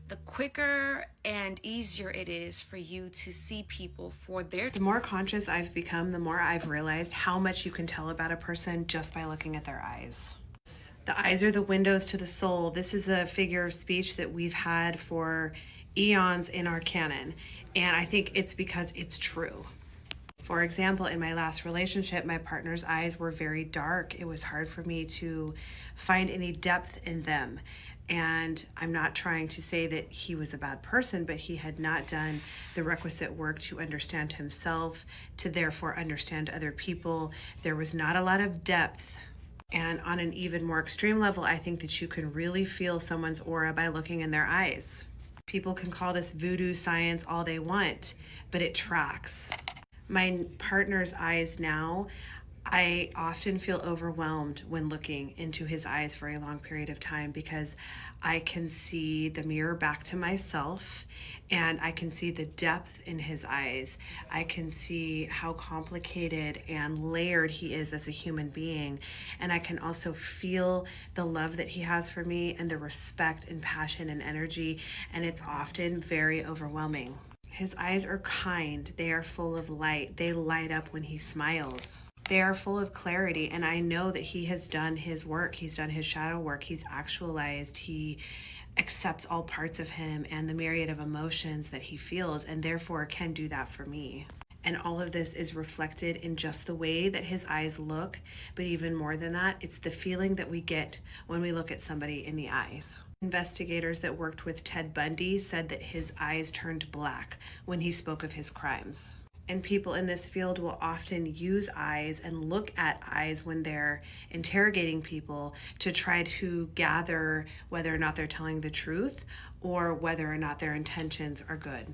the quicker and easier it is for you to see people for their. The more conscious I've become, the more I've realized how much you can tell about a person just by looking at their eyes. The eyes are the windows to the soul. This is a figure of speech that we've had for eons in our canon, and I think it's because it's true. For example, in my last relationship, my partner's eyes were very dark. It was hard for me to find any depth in them. And I'm not trying to say that he was a bad person, but he had not done the requisite work to understand himself, to therefore understand other people. There was not a lot of depth. And on an even more extreme level, I think that you can really feel someone's aura by looking in their eyes. People can call this voodoo science all they want, but it tracks. My partner's eyes now, I often feel overwhelmed when looking into his eyes for a long period of time because I can see the mirror back to myself and I can see the depth in his eyes. I can see how complicated and layered he is as a human being. And I can also feel the love that he has for me and the respect and passion and energy. And it's often very overwhelming. His eyes are kind. They are full of light. They light up when he smiles. They are full of clarity, and I know that he has done his work. He's done his shadow work. He's actualized. He accepts all parts of him and the myriad of emotions that he feels, and therefore can do that for me. And all of this is reflected in just the way that his eyes look, but even more than that, it's the feeling that we get when we look at somebody in the eyes. Investigators that worked with Ted Bundy said that his eyes turned black when he spoke of his crimes. And people in this field will often use eyes and look at eyes when they're interrogating people to try to gather whether or not they're telling the truth or whether or not their intentions are good.